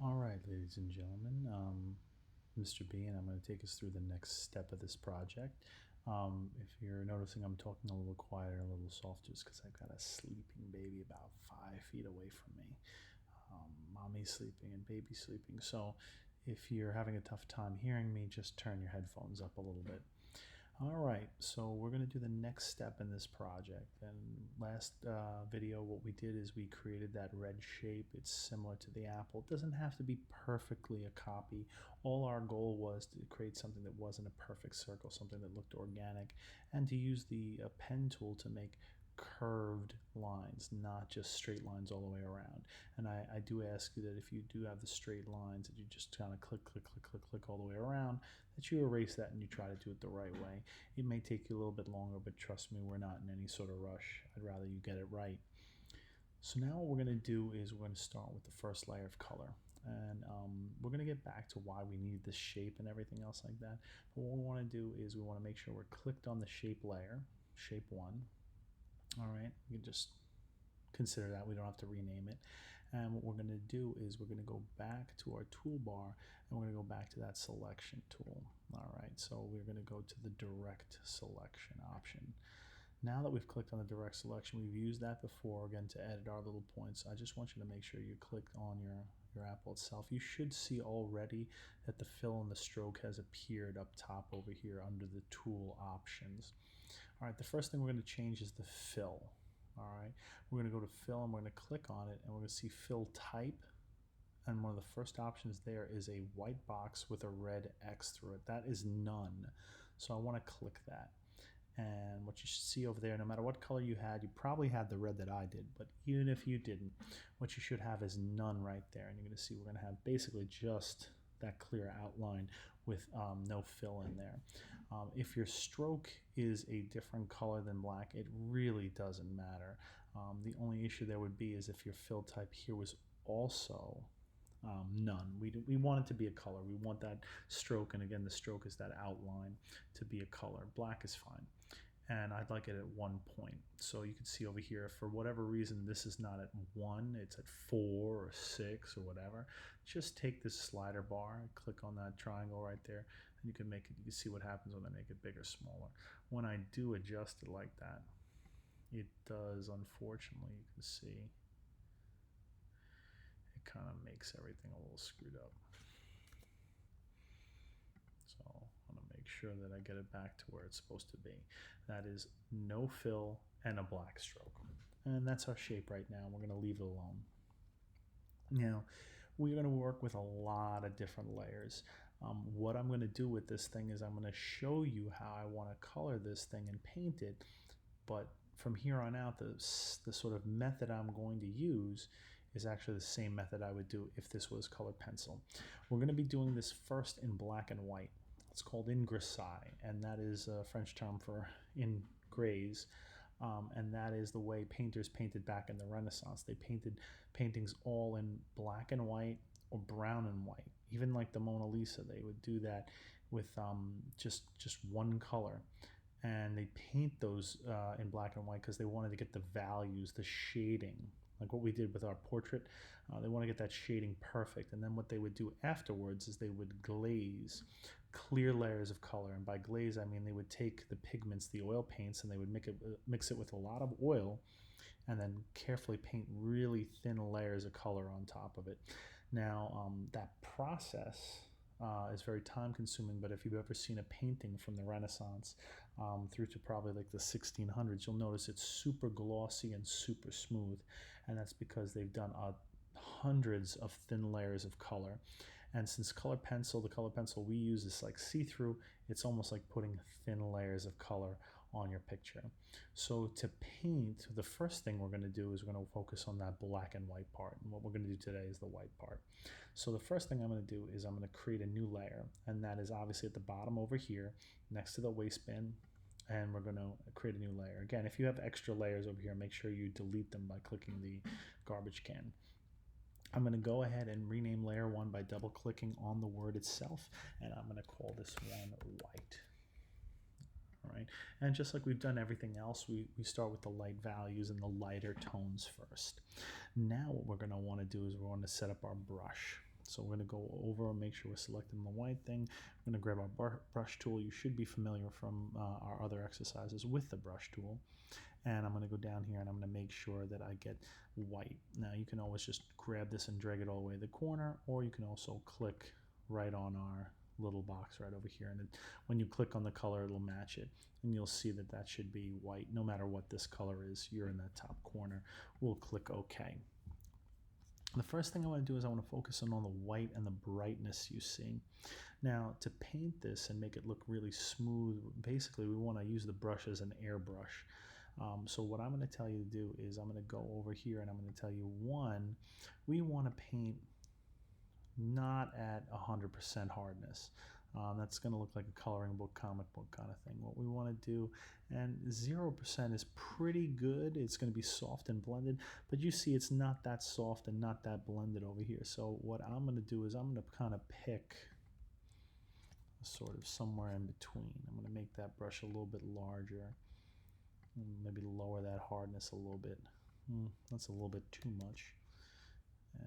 All right, ladies and gentlemen, Mr. B, and I'm going to take us through the next step of this project. If you're noticing, I'm talking a little quieter, a little softer, just because I've got a sleeping baby about 5 feet away from me. Mommy's sleeping and baby's sleeping. So if you're having a tough time hearing me, just turn your headphones up a little bit. All right, so we're going to do the next step in this project. And last video, what we did is we created that red shape. It's similar to the apple. It doesn't have to be perfectly a copy. All our goal was to create something that wasn't a perfect circle, something that looked organic, and to use the pen tool to make curved lines, not just straight lines all the way around. And I do ask you that if you do have the straight lines, that you just kind of click, click, click, click, click all the way around, that you erase that and you try to do it the right way. It may take you a little bit longer, but trust me, we're not in any sort of rush. I'd rather you get it right. So now what we're going to do is we're going to start with the first layer of color. And we're going to get back to why we need this shape and everything else like that. But what we want to do is we want to make sure we're clicked on the shape layer, shape 1. All right, you can just consider that. We don't have to rename it. And what we're going to do is we're going to go back to our toolbar and we're going to go back to that selection tool. All right, so we're going to go to the direct selection option. Now that we've clicked on the direct selection, we've used that before, again, to edit our little points. I just want you to make sure you click on your apple itself. You should see already that the fill and the stroke has appeared up top over here under the tool options. All right, the first thing we're going to change is the fill. All right, we're going to go to fill and we're going to click on it and we're going to see fill type. And one of the first options there is a white box with a red X through it. That is none. So I want to click that. And what you should see over there, no matter what color you had, you probably had the red that I did, but even if you didn't, what you should have is none right there. And you're going to see we're going to have basically just that clear outline with no fill in there. If your stroke is a different color than black, it really doesn't matter. The only issue there would be is if your fill type here was also none. We want it to be a color. We want that stroke, and again, the stroke is that outline, to be a color. Black is fine. And I'd like it at 1 point. So you can see over here, for whatever reason, this is not at 1, it's at 4 or 6 or whatever. Just take this slider bar, click on that triangle right there, and you can make it, you can see what happens when I make it bigger, smaller. When I do adjust it like that, it does, unfortunately, you can see, it kind of makes everything a little screwed up. So I'm going to make sure that I get it back to where it's supposed to be. That is no fill and a black stroke. And that's our shape right now. We're going to leave it alone. Now, we're going to work with a lot of different layers. What I'm going to do with this thing is I'm going to show you how I want to color this thing and paint it. But from here on out, the sort of method I'm going to use is actually the same method I would do if this was colored pencil. We're going to be doing this first in black and white. It's called Ingressai, and that is a French term for ingraise. And that is the way painters painted back in the Renaissance. They painted paintings all in black and white or brown and white. Even like the Mona Lisa, they would do that with just one color. And they paint those in black and white because they wanted to get the values, the shading, like what we did with our portrait. They want to get that shading perfect. And then what they would do afterwards is they would glaze clear layers of color. And by glaze, I mean they would take the pigments, the oil paints, and they would mix it with a lot of oil and then carefully paint really thin layers of color on top of it. Now, that process is very time consuming, but if you've ever seen a painting from the Renaissance through to probably like the 1600s, you'll notice it's super glossy and super smooth, and that's because they've done hundreds of thin layers of color. And since the color pencil we use is like see-through, it's almost like putting thin layers of color on your picture. So to paint, the first thing we're going to do is we're going to focus on that black and white part. And what we're going to do today is the white part. So the first thing I'm going to do is I'm going to create a new layer. And that is obviously at the bottom over here next to the waste bin. And we're going to create a new layer. Again, if you have extra layers over here, make sure you delete them by clicking the garbage can. I'm going to go ahead and rename layer 1 by double clicking on the word itself, and I'm going to call this one white. All right, and just like we've done everything else, we start with the light values and the lighter tones first. Now what we're going to want to do is we're going to set up our brush. So we're going to go over and make sure we're selecting the white thing. We're going to grab our brush tool. You should be familiar from our other exercises with the brush tool. And I'm going to go down here and I'm going to make sure that I get white. Now you can always just grab this and drag it all the way to the corner, or you can also click right on our little box right over here, and when you click on the color it'll match it, and you'll see that that should be white no matter what this color is. You're in that top corner. We'll click OK. The first thing I want to do is I want to focus on the white and the brightness you see. Now to paint this and make it look really smooth, basically we want to use the brush as an airbrush. So what I'm going to tell you to do is I'm going to go over here and I'm going to tell you, one, we want to paint not at 100% hardness. That's going to look like a coloring book, comic book kind of thing. What we want to do, and 0% is pretty good. It's going to be soft and blended, but you see it's not that soft and not that blended over here. So what I'm going to do is I'm going to kind of pick sort of somewhere in between. I'm going to make that brush a little bit larger, maybe lower that hardness a little bit. That's a little bit too much.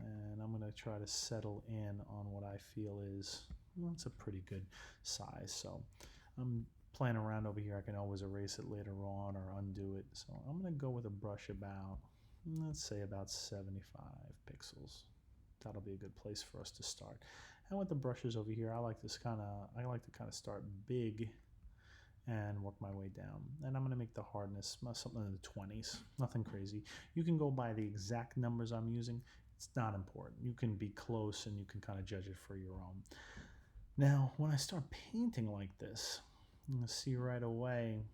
And I'm going to try to settle in on what I feel is, well, it's a pretty good size. So I'm playing around over here. I can always erase it later on or undo it. So I'm going to go with a brush about, let's say about 75 pixels. That'll be a good place for us to start. And with the brushes over here, I like to kind of start big and work my way down. And I'm going to make the hardness something in the 20s, nothing crazy. You can go by the exact numbers I'm using. It's not important. You can be close and you can kind of judge it for your own. Now, when I start painting like this, I'm going to see right away,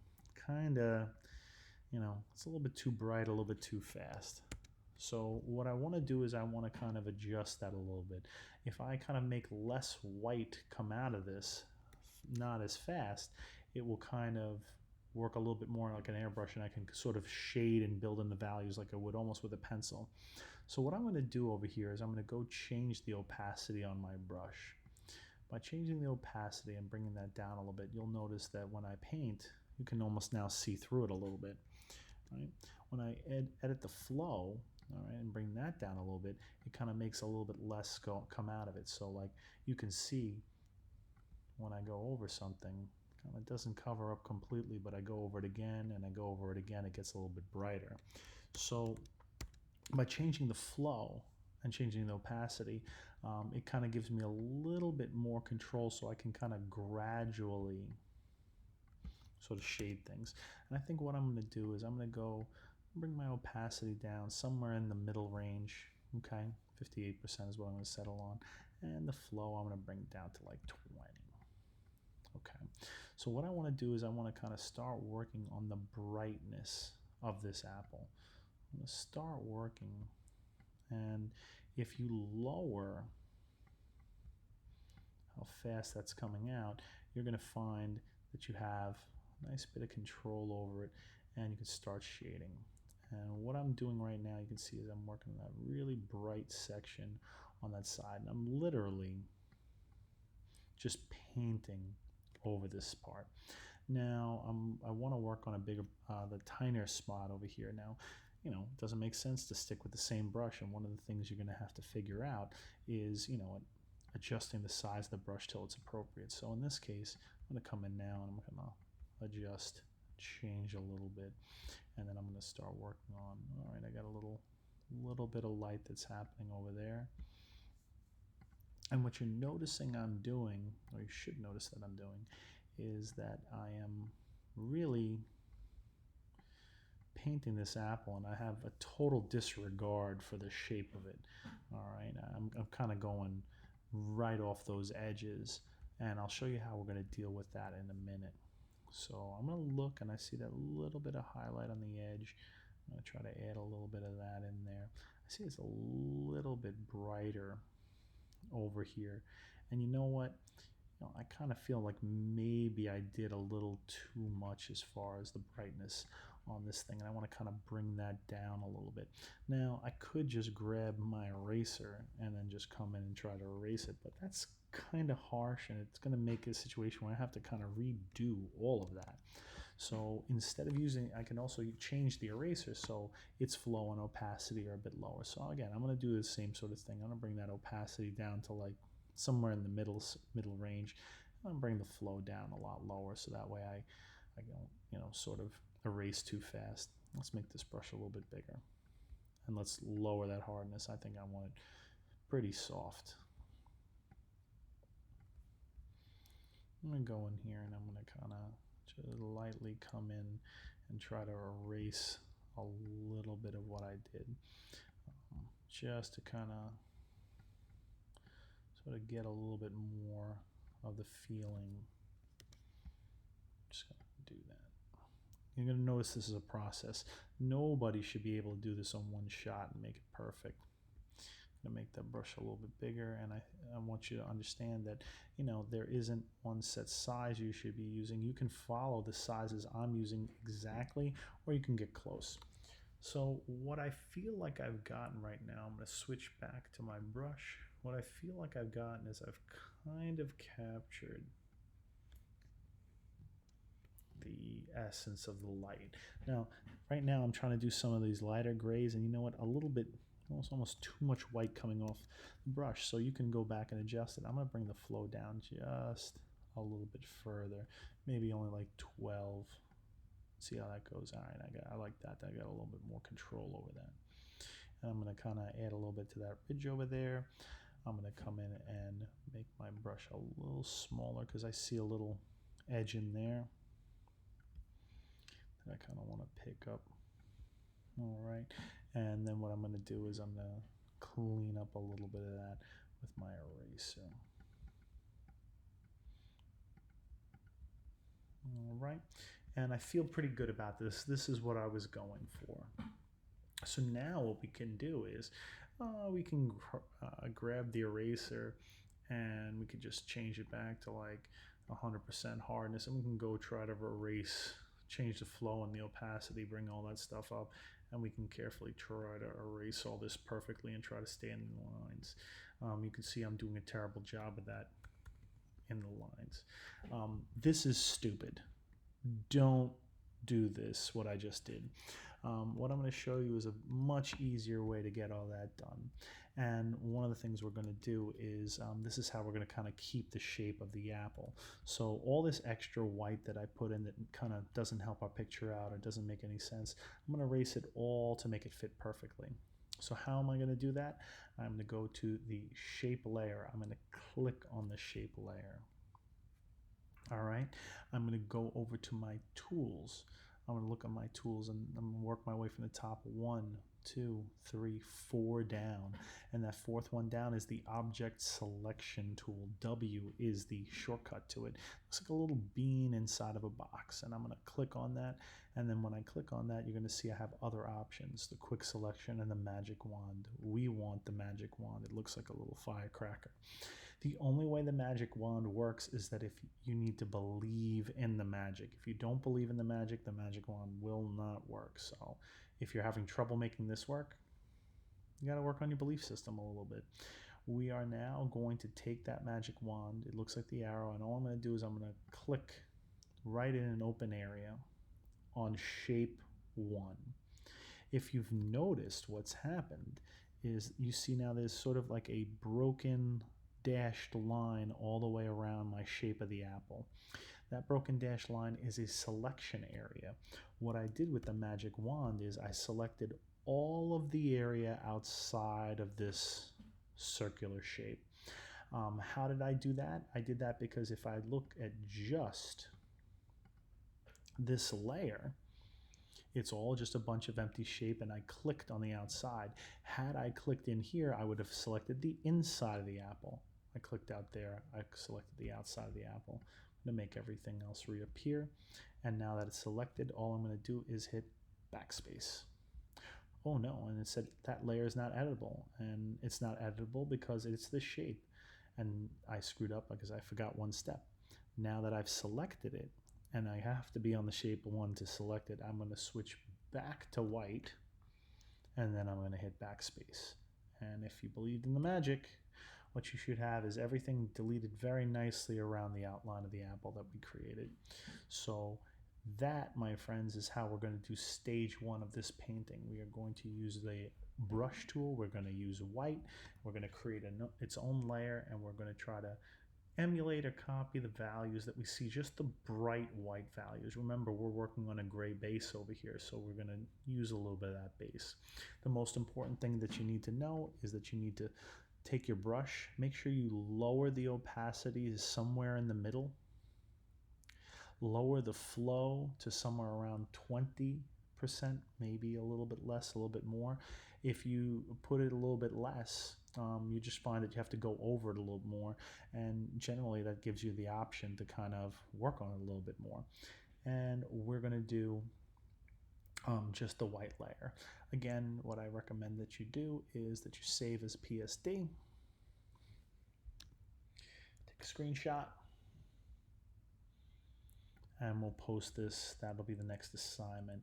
kind of, it's a little bit too bright, a little bit too fast. So what I want to do is I want to kind of adjust that a little bit. If I kind of make less white come out of this, not as fast, it will kind of work a little bit more like an airbrush, and I can sort of shade and build in the values like I would almost with a pencil. So what I'm going to do over here is I'm going to go change the opacity on my brush. By changing the opacity and bringing that down a little bit, you'll notice that when I paint, you can almost now see through it a little bit. Right? When I edit the flow, all right, and bring that down a little bit, it kind of makes a little bit less come out of it. So like you can see when I go over something, it doesn't cover up completely, but I go over it again and I go over it again, it gets a little bit brighter. So by changing the flow and changing the opacity, it kind of gives me a little bit more control, so I can kind of gradually sort of shade things. And I think what I'm going to do is I'm going to go bring my opacity down somewhere in the middle range. Okay, 58% is what I'm going to settle on, and the flow I'm going to bring it down to like 20. Okay, so what I want to do is I want to kind of start working on the brightness of this apple. I'm going to start working, and if you lower how fast that's coming out, you're going to find that you have a nice bit of control over it, and you can start shading. And what I'm doing right now, you can see, is I'm working on that really bright section on that side, and I'm literally just painting over this part. Now I want to work on a bigger, the tinier spot over here. Now, it doesn't make sense to stick with the same brush, and one of the things you're going to have to figure out is, adjusting the size of the brush till it's appropriate. So in this case, I'm going to come in now and I'm going to adjust, change a little bit, and then I'm going to start working on, all right, I got a little bit of light that's happening over there. And what you're noticing I'm doing, or you should notice that I'm doing, is that I am really painting this apple, and I have a total disregard for the shape of it. All right, I'm kind of going right off those edges, and I'll show you how we're going to deal with that in a minute. So I'm going to look, and I see that little bit of highlight on the edge. I'm going to try to add a little bit of that in there. I see it's a little bit brighter over here, and you know what? I kind of feel like maybe I did a little too much as far as the brightness on this thing, and I want to kind of bring that down a little bit. Now, I could just grab my eraser and then just come in and try to erase it, but that's kind of harsh, and it's going to make a situation where I have to kind of redo all of that. So instead of using, I can also change the eraser so its flow and opacity are a bit lower. So again, I'm going to do the same sort of thing. I'm going to bring that opacity down to like somewhere in the middle range. I'm going to bring the flow down a lot lower so that way I don't, sort of erase too fast. Let's make this brush a little bit bigger. And let's lower that hardness. I think I want it pretty soft. I'm going to go in here and I'm going to kind of just lightly come in and try to erase a little bit of what I did. Just to kind of sort of get a little bit more of the feeling. Just going to do that. You're going to notice this is a process. Nobody should be able to do this on one shot and make it perfect. I'm going to make that brush a little bit bigger, and I want you to understand that, there isn't one set size you should be using. You can follow the sizes I'm using exactly, or you can get close. So what I feel like I've gotten right now, I'm going to switch back to my brush. What I feel like I've gotten is I've kind of captured the essence of the light. Now, right now I'm trying to do some of these lighter grays, and you know what? A little bit, almost too much white coming off the brush, so you can go back and adjust it. I'm going to bring the flow down just a little bit further, maybe only like 12. See how that goes. All right, I like that. I got a little bit more control over that. And I'm going to kind of add a little bit to that ridge over there. I'm going to come in and make my brush a little smaller because I see a little edge in there that I kind of want to pick up. All right, and then what I'm going to do is I'm going to clean up a little bit of that with my eraser. All right, and I feel pretty good about this. This is what I was going for. So now what we can do is we can grab the eraser and we can just change it back to like 100% hardness, and we can go try to erase, change the flow and the opacity, bring all that stuff up, and we can carefully try to erase all this perfectly and try to stay in the lines. You can see I'm doing a terrible job of that in the lines. This is stupid. Don't do this, what I just did. What I'm going to show you is a much easier way to get all that done. And one of the things we're going to do is, this is how we're going to kind of keep the shape of the apple. So all this extra white that I put in that kind of doesn't help our picture out or doesn't make any sense, I'm going to erase it all to make it fit perfectly. So how am I going to do that? I'm going to go to the shape layer. I'm going to click on the shape layer. All right, I'm going to go over to my tools. I'm going to look at my tools and I'm going to work my way from the top 1, 2, 3, 4 down. And that fourth one down is the object selection tool. W is the shortcut to it. Looks like a little bean inside of a box. And I'm going to click on that. And then when I click on that, you're going to see I have other options, the quick selection and the magic wand. We want the magic wand. It looks like a little firecracker. The only way the magic wand works is that if you need to believe in the magic. If you don't believe in the magic wand will not work. So if you're having trouble making this work, you got to work on your belief system a little bit. We are now going to take that magic wand. It looks like the arrow, and all I'm going to do is I'm going to click right in an open area on shape 1. If you've noticed, what's happened is you see now there's sort of like a broken dashed line all the way around my shape of the apple. That broken dashed line is a selection area. What I did with the magic wand is I selected all of the area outside of this circular shape. How did I do that? I did that because if I look at just this layer, it's all just a bunch of empty shape, and I clicked on the outside. Had I clicked in here, I would have selected the inside of the apple. I clicked out there, I selected the outside of the apple. I'm going to make everything else reappear. And now that it's selected, all I'm going to do is hit backspace. Oh no, and it said that layer is not editable. And it's not editable because it's the shape. And I screwed up because I forgot one step. Now that I've selected it, and I have to be on the shape 1 to select it, I'm going to switch back to white, and then I'm going to hit backspace. And if you believed in the magic, what you should have is everything deleted very nicely around the outline of the apple that we created. So That, my friends, is how we're going to do stage one of this painting. We are going to use the brush tool. We're going to use white. We're going to create its own layer, and we're going to try to emulate or copy the values that we see, just the bright white values. Remember, we're working on a gray base over here, so we're going to use a little bit of that base. The most important thing that you need to know is that you need to take your brush, make sure you lower the opacity somewhere in the middle, lower the flow to somewhere around 20%, maybe a little bit less, a little bit more. If you put it a little bit less, you just find that you have to go over it a little more, and generally that gives you the option to kind of work on it a little bit more. And we're going to do just the white layer. Again, what I recommend that you do is that you save as PSD, take a screenshot, and we'll post this. That'll be the next assignment.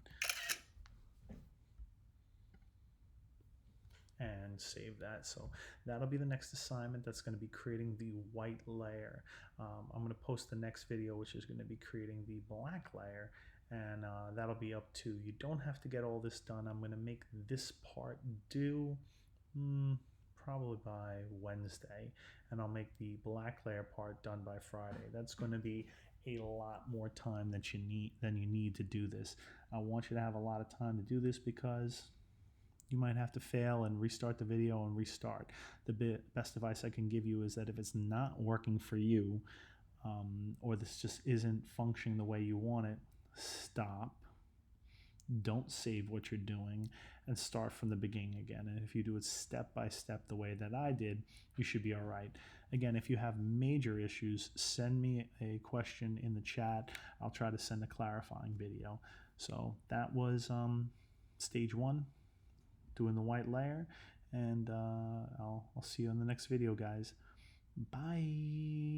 And save that. So that'll be the next assignment. That's going to be creating the white layer. I'm going to post the next video, which is going to be creating the black layer, and that'll be up to you. Don't have to get all this done. I'm going to make this part due probably by Wednesday, and I'll make the black layer part done by Friday. That's going to be a lot more time that you need to do this. I want you to have a lot of time to do this because you might have to fail and restart the video and restart. The best advice I can give you is that if it's not working for you, or this just isn't functioning the way you want it, stop. Don't save what you're doing and start from the beginning again. And if you do it step by step the way that I did, you should be all right. Again, if you have major issues, send me a question in the chat. I'll try to send a clarifying video. So that was stage one, doing the white layer, and I'll see you in the next video, guys. Bye.